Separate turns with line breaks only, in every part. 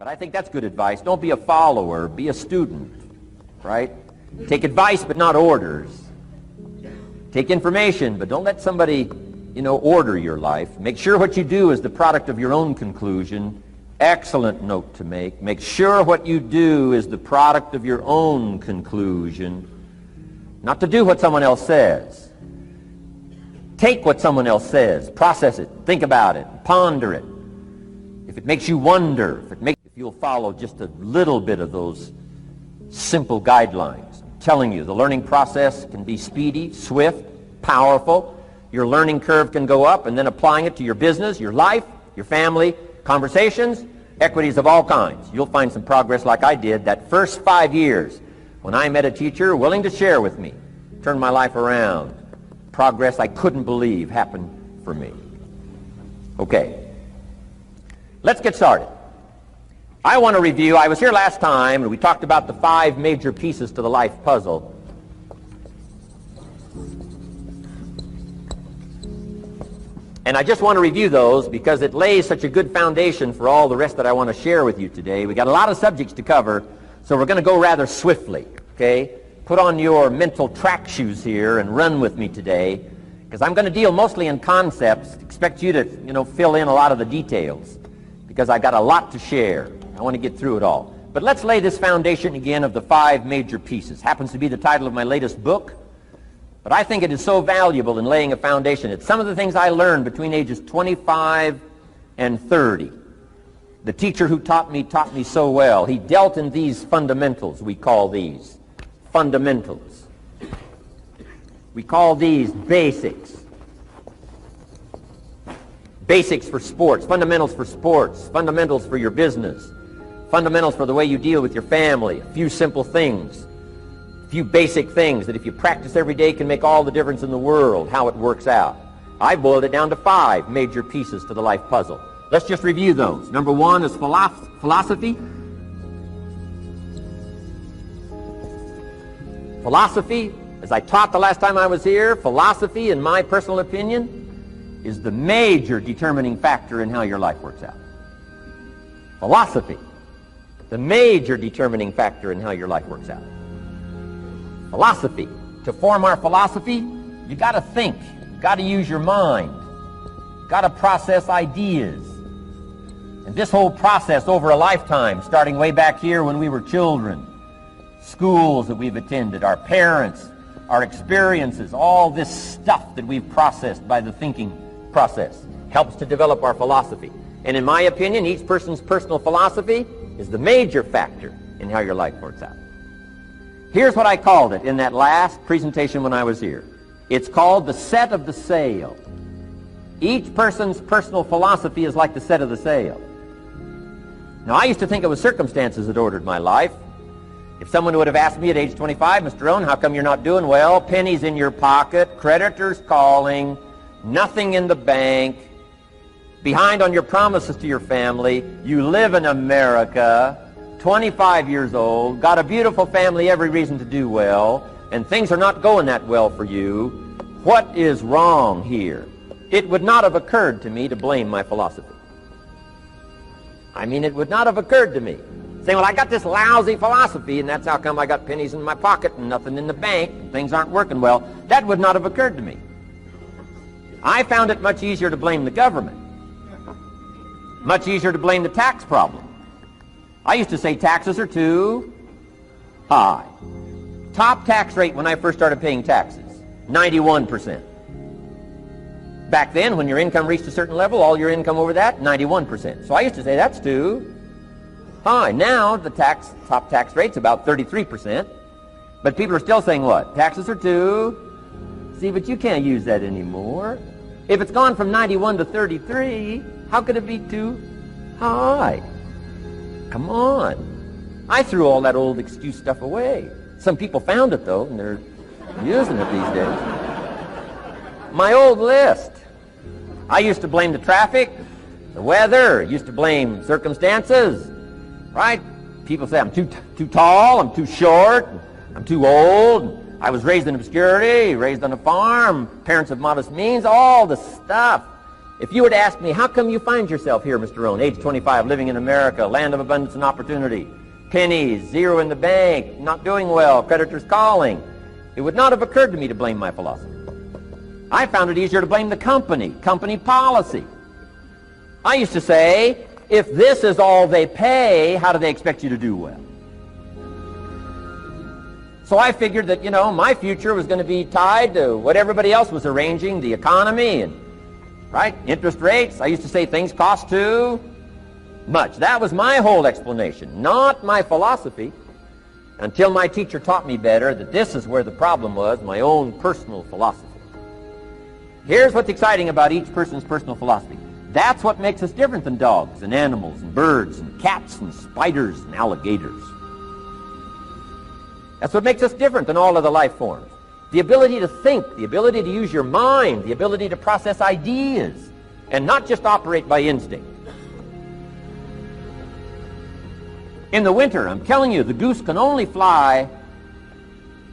But I think that's good advice. Don't be a follower, be a student, right? Take advice, but not orders. Take information, but don't let somebody, order your life. Make sure what you do is the product of your own conclusion. Excellent note to make. Make sure what you do is the product of your own conclusion. Not to do what someone else says. Take what someone else says, process it, think about it, ponder it. If it makes you wonder, if you'll follow just a little bit of those simple guidelines. I'm telling you, the learning process can be speedy, swift, powerful. Your learning curve can go up, and then applying it to your business, your life, your family, conversations, equities of all kinds. You'll find some progress like I did that first 5 years when I met a teacher willing to share with me, turned my life around. Progress I couldn't believe happened for me. Okay, let's get started. I want to review, I was here last time and we talked about the 5 major pieces to the life puzzle. And I just want to review those because it lays such a good foundation for all the rest that I want to share with you today. We got a lot of subjects to cover, so we're going to go rather swiftly, okay? Put on your mental track shoes here and run with me today, because I'm going to deal mostly in concepts. Expect you to, fill in a lot of the details, because I've got a lot to share. I want to get through it all. But let's lay this foundation again of the 5 major pieces. Happens to be the title of my latest book, but I think it is so valuable in laying a foundation. It's some of the things I learned between ages 25 and 30. The teacher who taught me so well. He dealt in these fundamentals, we call these. Fundamentals. We call these basics. Basics for sports, fundamentals for sports, fundamentals for your business, fundamentals for the way you deal with your family, a few simple things, a few basic things that if you practice every day can make all the difference in the world, how it works out. I boiled it down to 5 major pieces to the life puzzle. Let's just review those. Number 1 is philosophy. Philosophy, as I taught the last time I was here, philosophy, in my personal opinion, is the major determining factor in how your life works out. Philosophy, the major determining factor in how your life works out. Philosophy. To form our philosophy, you got to think. You got to use your mind. You got to process ideas. And this whole process over a lifetime, starting way back here when we were children, schools that we've attended, our parents, our experiences, all this stuff that we've processed by the thinking process helps to develop our philosophy. And in my opinion, each person's personal philosophy is the major factor in how your life works out. Here's what I called it in that last presentation when I was here. It's called the set of the sail. Each person's personal philosophy is like the set of the sail. Now, I used to think it was circumstances that ordered my life. If someone would have asked me at age 25, Mr. Rohn, how come you're not doing well? Pennies in your pocket, creditors calling, nothing in the bank, behind on your promises to your family, you live in America, 25 years old, got a beautiful family, every reason to do well, and things are not going that well for you, what is wrong here? It would not have occurred to me to blame my philosophy. I mean, it would not have occurred to me. Saying, well, I got this lousy philosophy, and that's how come I got pennies in my pocket and nothing in the bank, and things aren't working well. That would not have occurred to me. I found it much easier to blame the government. Much easier to blame the tax problem. I used to say taxes are too high. Top tax rate when I first started paying taxes, 91%. Back then, when your income reached a certain level, all your income over that, 91%. So I used to say that's too high. Now the top tax rate's about 33%. But people are still saying what? Taxes are too. See, but you can't use that anymore. If it's gone from 91 to 33, how could it be too high? Come on. I threw all that old excuse stuff away. Some people found it, though, and they're using it these days. My old list. I used to blame the traffic, the weather, used to blame circumstances, right? People say I'm too tall, I'm too short, I'm too old, I was raised in obscurity, raised on a farm, parents of modest means, all the stuff. If you were to ask me, how come you find yourself here, Mr. Rohn, age 25, living in America, land of abundance and opportunity, pennies, zero in the bank, not doing well, creditors calling, it would not have occurred to me to blame my philosophy. I found it easier to blame the company policy. I used to say, if this is all they pay, how do they expect you to do well? So I figured that, my future was going to be tied to what everybody else was arranging, the economy and, right, interest rates. I used to say things cost too much. That was my whole explanation, not my philosophy, until my teacher taught me better that this is where the problem was, my own personal philosophy. Here's what's exciting about each person's personal philosophy. That's what makes us different than dogs and animals and birds and cats and spiders and alligators. That's what makes us different than all other life forms. The ability to think, the ability to use your mind, the ability to process ideas, and not just operate by instinct. In the winter, I'm telling you, the goose can only fly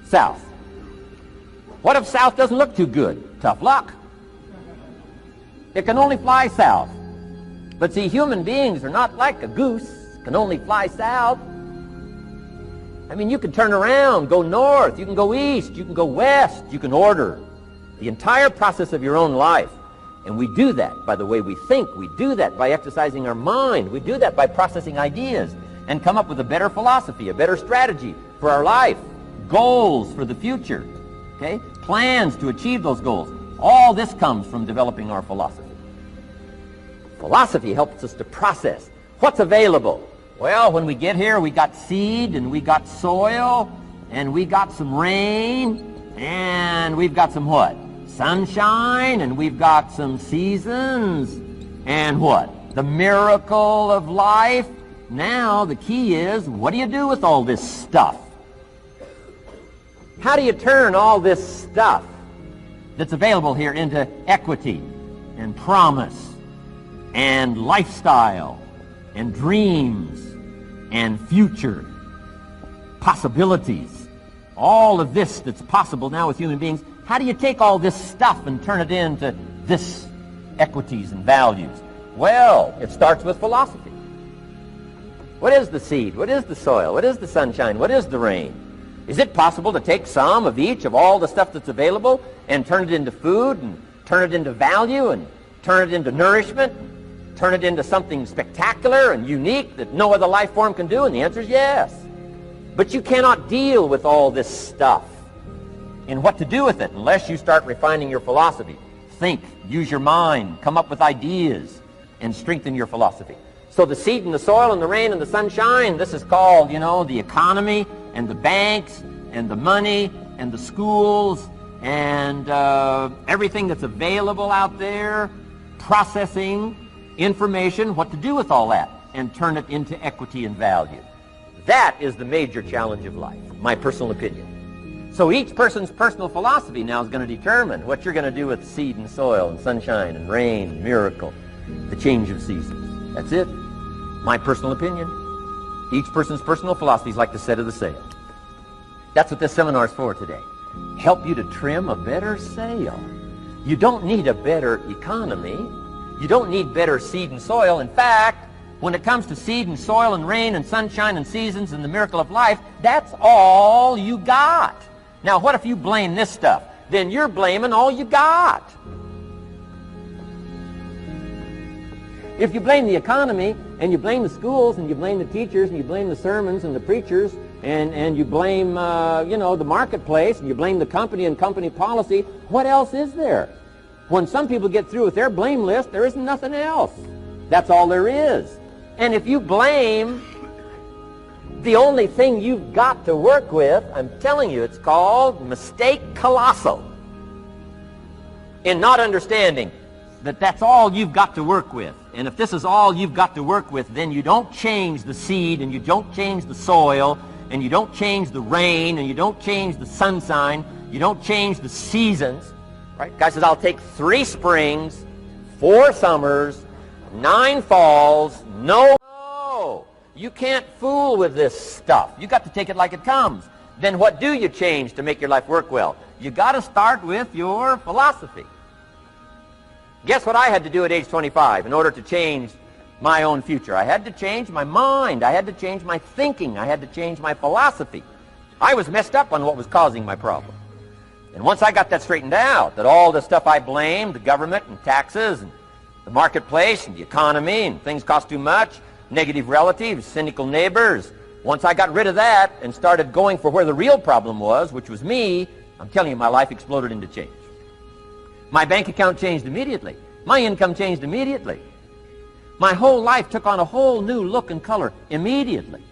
south. What if south doesn't look too good? Tough luck. It can only fly south. But see, human beings are not like a goose, can only fly south. I mean, you can turn around, go north, you can go east, you can go west, you can order the entire process of your own life. And we do that by the way we think. We do that by exercising our mind. We do that by processing ideas and come up with a better philosophy, a better strategy for our life, goals for the future, okay? Plans to achieve those goals. All this comes from developing our philosophy. Philosophy helps us to process what's available. Well, when we get here, we got seed, and we got soil, and we got some rain, and we've got some what? Sunshine, and we've got some seasons, and what? The miracle of life. Now, the key is, what do you do with all this stuff? How do you turn all this stuff that's available here into equity and promise and lifestyle and dreams and future possibilities? All of this that's possible now with human beings, how do you take all this stuff and turn it into this equities and values? Well, it starts with philosophy. What is the seed? What is the soil? What is the sunshine? What is the rain? Is it possible to take some of each of all the stuff that's available and turn it into food and turn it into value and turn it into nourishment, turn it into something spectacular and unique that no other life form can do? And the answer is yes. But you cannot deal with all this stuff and what to do with it unless you start refining your philosophy. Think, use your mind, come up with ideas, and strengthen your philosophy. So the seed and the soil and the rain and the sunshine, this is called, the economy and the banks and the money and the schools and everything that's available out there, processing information, what to do with all that, and turn it into equity and value. That is the major challenge of life, my personal opinion. So each person's personal philosophy now is going to determine what you're going to do with seed and soil and sunshine and rain and miracle, the change of seasons. That's it. My personal opinion. Each person's personal philosophy is like the set of the sail. That's what this seminar is for today. Help you to trim a better sail. You don't need a better economy. You don't need better seed and soil. In fact, when it comes to seed and soil and rain and sunshine and seasons and the miracle of life, that's all you got. Now, what if you blame this stuff? Then you're blaming all you got. If you blame the economy, and you blame the schools, and you blame the teachers, and you blame the sermons and the preachers, and you blame, the marketplace, and you blame the company and company policy, what else is there? When some people get through with their blame list, there isn't nothing else. That's all there is. And if you blame the only thing you've got to work with, I'm telling you, it's called mistake colossal in not understanding that that's all you've got to work with. And if this is all you've got to work with, then you don't change the seed, and you don't change the soil, and you don't change the rain, and you don't change the sunshine, you don't change the seasons. Right? Guy says, I'll take 3 springs, 4 summers, 9 falls. No, you can't fool with this stuff. You got to take it like it comes. Then what do you change to make your life work well? You got to start with your philosophy. Guess what I had to do at age 25 in order to change my own future? I had to change my mind. I had to change my thinking. I had to change my philosophy. I was messed up on what was causing my problem. And once I got that straightened out, that all the stuff I blamed, the government and taxes and the marketplace and the economy and things cost too much, negative relatives, cynical neighbors, once I got rid of that and started going for where the real problem was, which was me, I'm telling you, my life exploded into change. My bank account changed immediately. My income changed immediately. My whole life took on a whole new look and color immediately.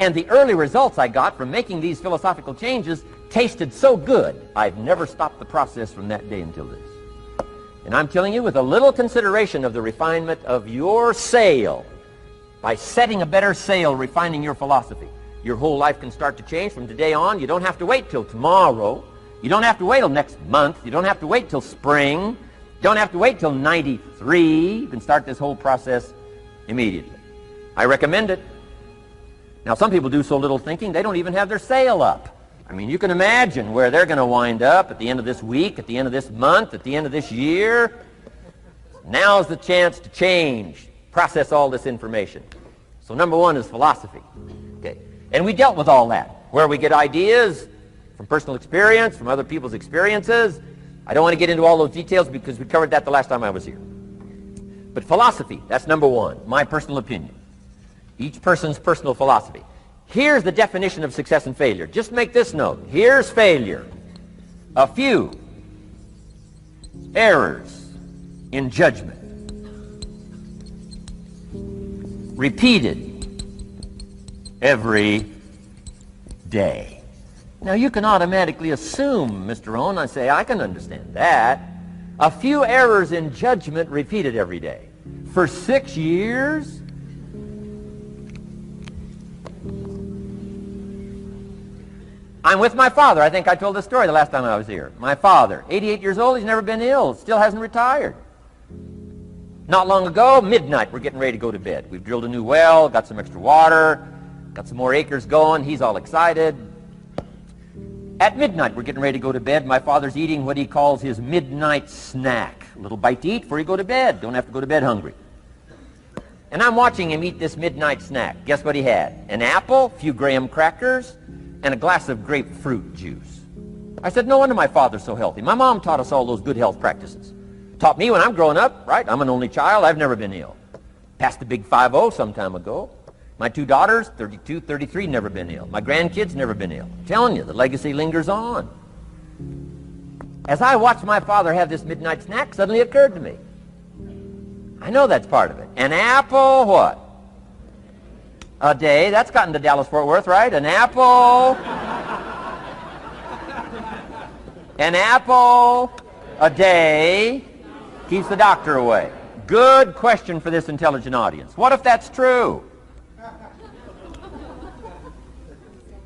And the early results I got from making these philosophical changes tasted so good, I've never stopped the process from that day until this. And I'm telling you, with a little consideration of the refinement of your sail, by setting a better sail, refining your philosophy, your whole life can start to change from today on. You don't have to wait till tomorrow. You don't have to wait till next month. You don't have to wait till spring. You don't have to wait till 93. You can start this whole process immediately. I recommend it. Now, some people do so little thinking, they don't even have their sail up. I mean, you can imagine where they're going to wind up at the end of this week, at the end of this month, at the end of this year. Now's the chance to change, process all this information. So number one is philosophy. Okay. And we dealt with all that, where we get ideas from personal experience, from other people's experiences. I don't want to get into all those details because we covered that the last time I was here. But philosophy, that's number one, my personal opinion. Each person's personal philosophy. Here's the definition of success and failure. Just make this note. Here's failure. A few errors in judgment, repeated every day. Now, you can automatically assume, Mr. Rohn, I say, I can understand that. A few errors in judgment repeated every day. For 6 years? I'm with my father. I think I told this story the last time I was here. My father, 88 years old, he's never been ill, still hasn't retired. Not long ago, midnight, we're getting ready to go to bed. We've drilled a new well, got some extra water, got some more acres going. He's all excited. At midnight, we're getting ready to go to bed. My father's eating what he calls his midnight snack. A little bite to eat before you go to bed. Don't have to go to bed hungry. And I'm watching him eat this midnight snack. Guess what he had? An apple, a few graham crackers, and a glass of grapefruit juice. I said, no wonder my father's so healthy. My mom taught us all those good health practices. Taught me when I'm growing up, right? I'm an only child. I've never been ill. Passed the big 5-0 some time ago. My 2 daughters, 32, 33, never been ill. My grandkids, never been ill. I'm telling you, the legacy lingers on. As I watched my father have this midnight snack, suddenly it occurred to me. I know that's part of it. An apple, what? A day. That's gotten to Dallas-Fort Worth, right? An apple. An apple a day keeps the doctor away. Good question for this intelligent audience. What if that's true?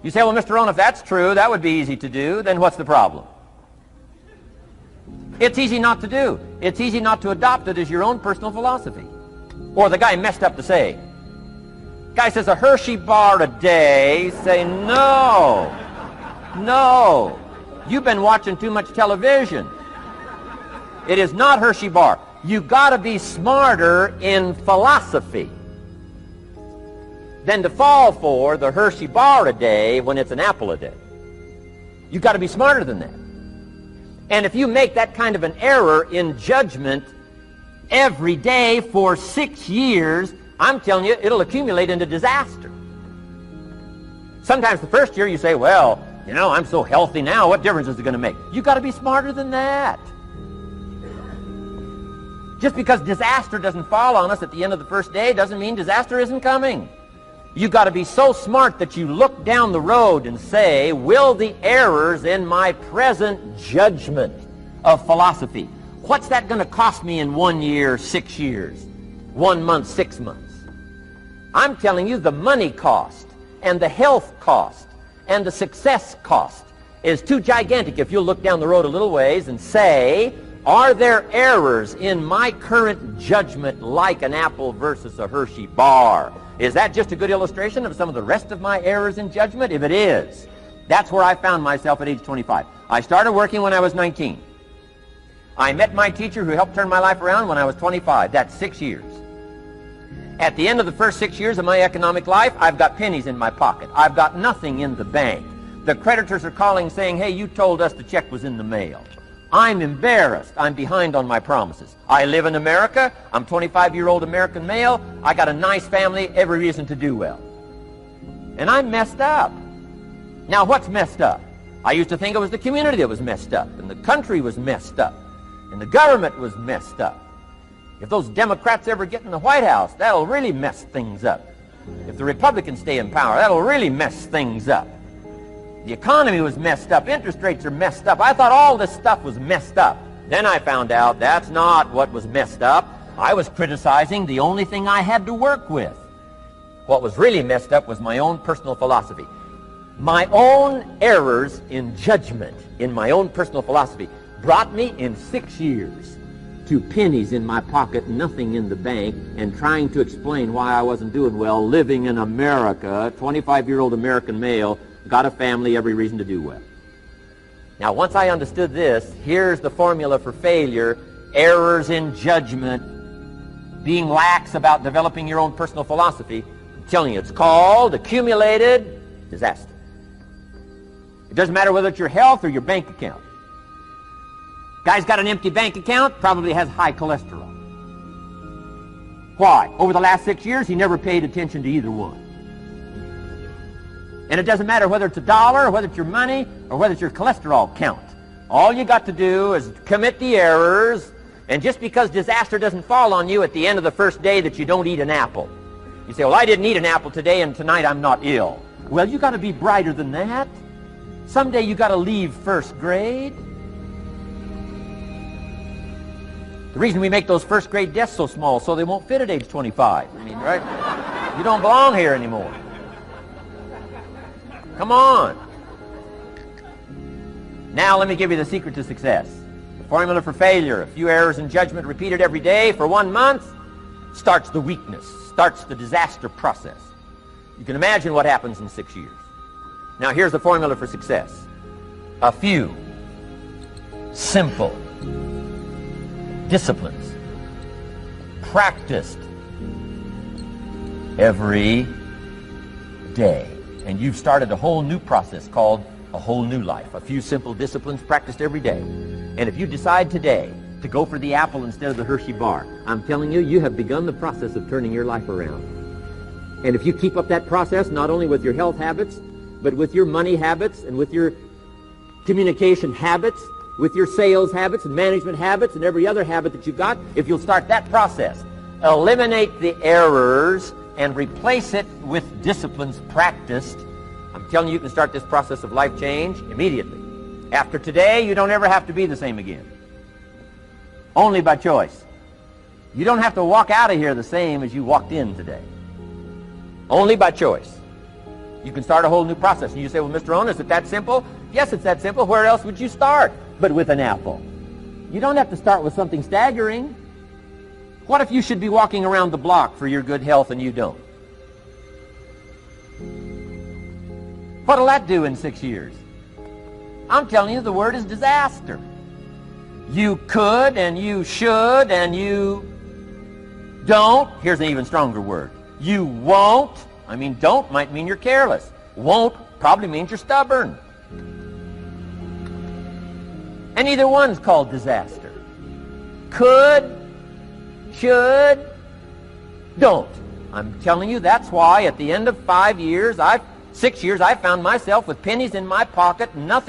You say, well, Mr. Rohn, if that's true, that would be easy to do. Then what's the problem? It's easy not to do. It's easy not to adopt it as your own personal philosophy. Or the guy messed up the saying. Guy says a Hershey bar a day. Say, no. No. You've been watching too much television. It is not Hershey bar. You've got to be smarter in philosophy than to fall for the Hershey bar a day when it's an apple a day. You've got to be smarter than that. And if you make that kind of an error in judgment every day for 6 years, I'm telling you, it'll accumulate into disaster. Sometimes the first year you say, well, you know, I'm so healthy now, what difference is it going to make? You've got to be smarter than that. Just because disaster doesn't fall on us at the end of the first day doesn't mean disaster isn't coming. You've got to be so smart that you look down the road and say, will the errors in my present judgment of philosophy, what's that going to cost me in 1 year, 6 years, 1 month, 6 months? I'm telling you the money cost and the health cost and the success cost is too gigantic if you'll look down the road a little ways and say, are there errors in my current judgment like an apple versus a Hershey bar? Is that just a good illustration of some of the rest of my errors in judgment? If it is, that's where I found myself at age 25. I started working when I was 19. I met my teacher who helped turn my life around when I was 25. That's 6 years. At the end of the first 6 years of my economic life, I've got pennies in my pocket. I've got nothing in the bank. The creditors are calling saying, hey, you told us the check was in the mail. I'm embarrassed. I'm behind on my promises. I live in America. I'm a 25-year-old American male. I got a nice family, every reason to do well. And I'm messed up. Now, what's messed up? I used to think it was the community that was messed up, and the country was messed up, and the government was messed up. If those Democrats ever get in the White House, that'll really mess things up. If the Republicans stay in power, that'll really mess things up. The economy was messed up. Interest rates are messed up. I thought all this stuff was messed up. Then I found out that's not what was messed up. I was criticizing the only thing I had to work with. What was really messed up was my own personal philosophy. My own errors in judgment in my own personal philosophy brought me in 6 years to pennies in my pocket, nothing in the bank, and trying to explain why I wasn't doing well, living in America, 25-year-old American male, got a family, every reason to do well. Now, once I understood this, here's the formula for failure: errors in judgment, being lax about developing your own personal philosophy. I'm telling you, it's called accumulated disaster. It doesn't matter whether it's your health or your bank account. Guy's got an empty bank account, probably has high cholesterol. Why? Over the last 6 years, he never paid attention to either one. And it doesn't matter whether it's a dollar, or whether it's your money, or whether it's your cholesterol count. All you got to do is commit the errors, and just because disaster doesn't fall on you at the end of the first day that you don't eat an apple. You say, well, I didn't eat an apple today, and tonight I'm not ill. Well, you got to be brighter than that. Someday you got to leave first grade. The reason we make those first grade desks so small so they won't fit at age 25. I mean, right? You don't belong here anymore. Come on. Now let me give you the secret to success. The formula for failure: a few errors in judgment repeated every day for 1 month starts the weakness, starts the disaster process. You can imagine what happens in 6 years. Now here's the formula for success: a few simple disciplines practiced every day. And you've started a whole new process called a whole new life. A few simple disciplines practiced every day. And if you decide today to go for the apple instead of the Hershey bar, I'm telling you, you have begun the process of turning your life around. And if you keep up that process, not only with your health habits, but with your money habits and with your communication habits, with your sales habits and management habits and every other habit that you've got, if you'll start that process, eliminate the errors and replace it with disciplines practiced, I'm telling you, you can start this process of life change immediately. After today, you don't ever have to be the same again. Only by choice. You don't have to walk out of here the same as you walked in today. Only by choice. You can start a whole new process. And you say, well, Mr. Rohn, is it that simple? Yes, it's that simple. Where else would you start but with an apple? You don't have to start with something staggering. What if you should be walking around the block for your good health and you don't? What'll that do in 6 years? I'm telling you, the word is disaster. You could and you should and you don't. Here's an even stronger word. You won't. I mean, don't might mean you're careless. Won't probably means you're stubborn. And either one's called disaster. Could, should, don't. I'm telling you, that's why at the end of 6 years, I found myself with pennies in my pocket, nothing.